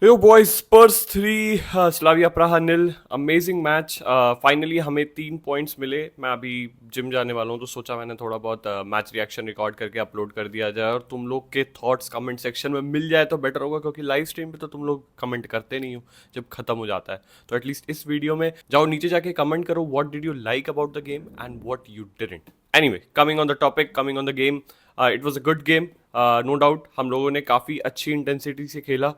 यो boys Spurs 3 Slavia Praha nil. Amazing match. Finally हमें 3 points मिले। मैं अभी जिम जाने वाला हूँ तो सोचा मैंने थोड़ा बहुत मैच रिएक्शन रिकॉर्ड करके अपलोड कर दिया जाए और तुम लोग के थॉट्स कमेंट सेक्शन में मिल जाए तो बेटर होगा, क्योंकि लाइव स्ट्रीम पे तो तुम लोग कमेंट करते नहीं हो जब खत्म हो जाता है। तो एटलीस्ट इस वीडियो में जाओ, नीचे जाके कमेंट करो what did you like about the game and what you didn't. Anyway, coming on the topic, coming on the game, it was a good game. No doubt हम लोगों ने काफ़ी अच्छी इंटेंसिटी से खेला।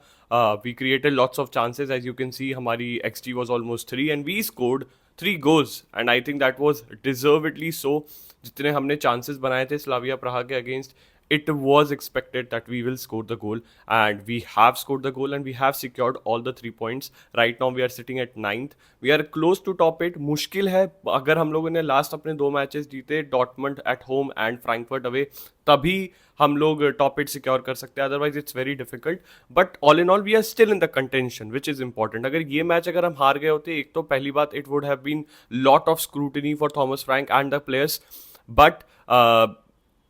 We created lots of chances, as you can see हमारी XG was almost 3 and we scored 3 goals and I think that was deservedly so. जितने हमने चांसेस बनाए थे स्लाविया प्राहा के against, it was expected that we will score the goal, and we have scored the goal and we have secured all the 3 points. Right now we are sitting at 9th. We are close to top 8. मुश्किल है, अगर हम लोगों ने last अपने 2 matches जीते, Dortmund at home and Frankfurt away, तभी हम लोग टॉप 8 सिक्योर कर सकते हैं, otherwise it's very difficult. But all in all we are still in the contention, which is important. अगर ये मैच अगर हम हार गए होते, एक तो पहली बात, it would have been lot of scrutiny for Thomas Frank and the players. But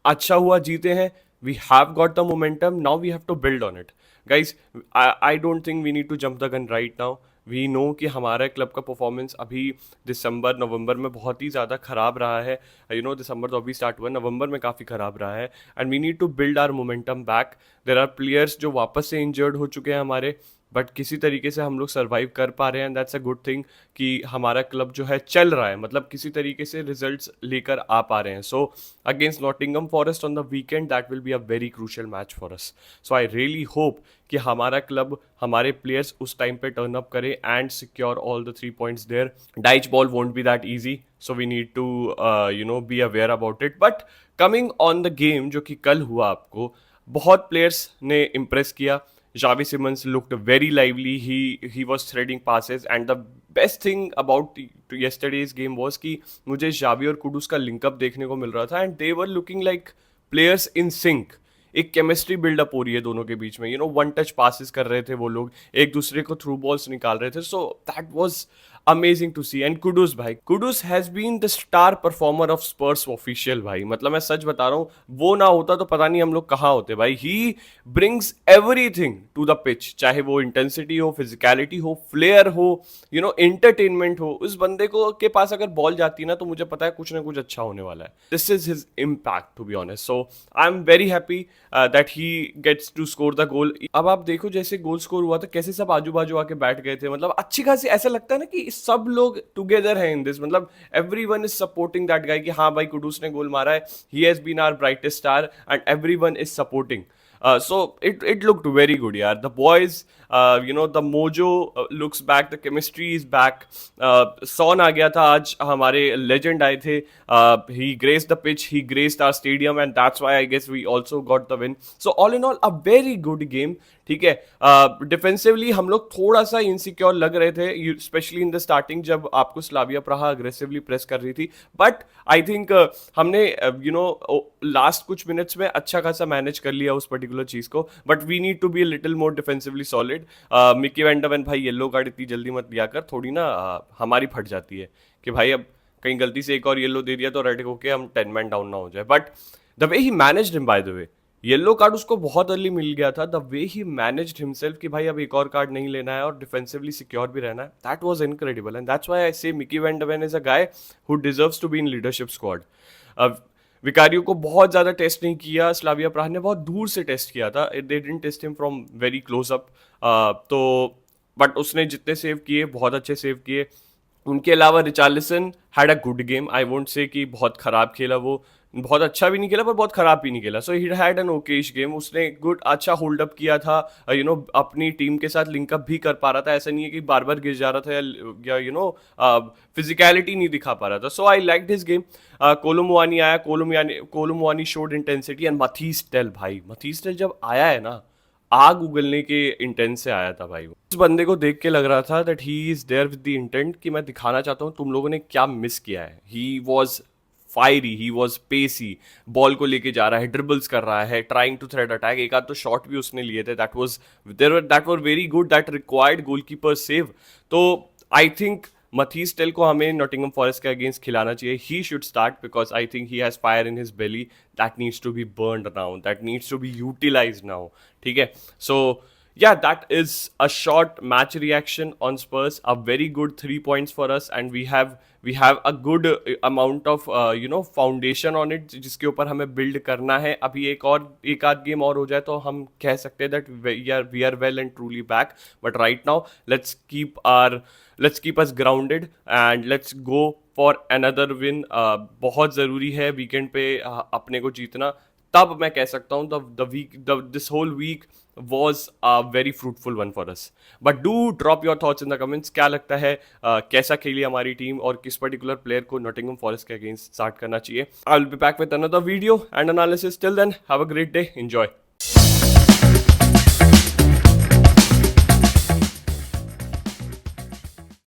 अच्छा हुआ जीते हैं। We have got the momentum, now we have to build on it. Guys, I don't think we need to jump the gun right now. We know कि हमारे club का performance अभी दिसंबर नवंबर में बहुत ही ज़्यादा ख़राब रहा है। दिसंबर तो अभी स्टार्ट हुआ, नवंबर में काफ़ी ख़राब रहा है and we need to build our momentum back. There are players जो वापस से इंजर्ड हो चुके हैं हमारे, बट किसी तरीके से हम लोग सर्वाइव कर पा रहे हैं and that's a good thing कि हमारा क्लब जो है चल रहा है, मतलब किसी तरीके से रिजल्ट्स लेकर आ पा रहे हैं। So against Nottingham Forest on the weekend, that will be a very crucial match for us. So I really hope कि हमारा क्लब, हमारे प्लेयर्स उस टाइम पे टर्न अप करे and secure all the 3 points there. Dyche ball won't be that easy, so we need to be aware about it. But coming on the game जो कि कल हुआ, आपको बहुत प्लेयर्स ने इम्प्रेस किया। Xavi Simons looked very lively. He was threading passes, and the best thing about yesterday's game was कि मुझे Xavi और कुडूस का लिंकअप देखने को मिल रहा था and they were looking like players in sync. एक केमिस्ट्री बिल्डअप हो रही है दोनों के बीच में। वन टच पासिस कर रहे थे वो लोग, एक दूसरे को थ्रू बॉल्स निकाल रहे थे। So that was amazing to see. And Kudus भाई, Kudus has been the star performer of Spurs official भाई। मतलब मैं सच बता रहा हूँ, वो ना होता तो पता नहीं हम लोग कहाँ होते भाई। He brings everything to the pitch, चाहे वो इंटेंसिटी हो, फिजिकलिटी हो, फ्लेयर हो, एंटरटेनमेंट हो। उस बंदे को के पास अगर बॉल जाती है ना, तो मुझे पता है कुछ ना कुछ अच्छा होने वाला है। This is his impact, to be honest. So I am very happy that he gets to score the goal. अब आप देखो, जैसे गोल स्कोर हुआ था, कैसे सब आजू बाजू आके बैठ गए थे। मतलब अच्छी खासी, ऐसा लगता है ना कि सब लोग टुगेदर हैं इन दिस। मतलब everyone is supporting that guy कि हाँ भाई, कुडूस ने गोल मारा है, he has been our brightest star and everyone is supporting. So it looked very good, yeah. The boys, the mojo looks back, the chemistry is back. Son आ गया था आज, हमारे legend आए थे. He graced the pitch, he graced our stadium, and that's why I guess we also got the win. So all in all, a very good game. ठीक है, defensively हम लोग थोड़ा सा इनसिक्योर लग रहे थे, स्पेशली इन द स्टार्टिंग जब आपको स्लाविया प्राहा अग्रेसिवली प्रेस कर रही थी। बट आई थिंक हमने लास्ट कुछ मिनट्स में अच्छा खासा मैनेज कर लिया उस पर्टिकुलर चीज को। But we need to be a little more defensively solid. Mickey van de Ven भाई, येलो कार्ड इतनी जल्दी मत लिया कर, थोड़ी ना हमारी फट जाती है कि भाई अब कहीं गलती से एक और येलो दे दिया तो रेड होके हम 10 मैन डाउन ना हो जाए। But the way he managed him, by the way, yellow card उसको बहुत अर्ली मिल गया था। The way he managed himself कि भाई अब एक और कार्ड नहीं लेना है और डिफेंसिवली सिक्योर भी रहना है, that was incredible. And that's why I say Micky van de Ven is a guy who deserves to be in leadership squad. Vicario को बहुत ज़्यादा टेस्ट नहीं किया, स्लाविया प्राहा ने बहुत दूर से टेस्ट किया था। They didn't test him from very close up. तो बट उसने जितने सेव किए, बहुत अच्छे सेव किए। उनके अलावा Richarlison had a good game. I won't say कि बहुत ख़राब खेला वो, बहुत अच्छा भी नहीं खेला पर बहुत ख़राब भी नहीं खेला। So he had an okayish game. उसने गुड, अच्छा होल्ड अप किया था, अपनी टीम के साथ लिंकअप भी कर पा रहा था। ऐसा नहीं है कि बार बार गिर जा रहा था या फिजिकलिटी नहीं दिखा पा रहा था। सो आई लाइक दिस गेम। कोलोमुआनी आया, कोलोमुआनी शोड इंटेंसिटी एंड मथीस टेल भाई, मथीस टेल जब आया है ना, आग उगलने के इंटेंट से आया था भाई। उस बंदे को देख के लग रहा था that he is there with the intent कि मैं दिखाना चाहता हूँ तुम लोगों ने क्या मिस किया है। He was fiery, he was pacy, ball को लेके जा रहा है, ड्रिबल्स कर रहा है, ट्राइंग टू थ्रेड अटैक। एक आध तो शॉट भी उसने लिए थे, that were very good, that required goalkeeper save. तो आई थिंक मथीस टेल को हमें नॉटिंगम फॉरेस्ट के अगेंस्ट खिलाना चाहिए। He should start because I think he has fire in his belly that needs to be burned now, that needs to be utilize now. ठीक है, सो yeah, that is a short match reaction on Spurs. A very good 3 points for us, and we have a good amount of foundation on it, जिसके ऊपर हमें build करना है. अभी एक आध गेम और हो जाए तो हम कह सकते हैं that we are well and truly back. But right now, let's keep us grounded and let's go for another win. बहुत ज़रूरी है वीकेंड पे अपने को जीतना. तब मैं कह सकता हूँ this whole week was a very fruitful one for us. But do drop your thoughts in the comments. क्या लगता है कैसा खेली हमारी टीम और किस पर्टिकुलर प्लेयर को नॉटिंघम फॉरेस्ट के अगेंस्ट स्टार्ट करना चाहिए. I will be back with another video and analysis. Till then, have a great day. Enjoy.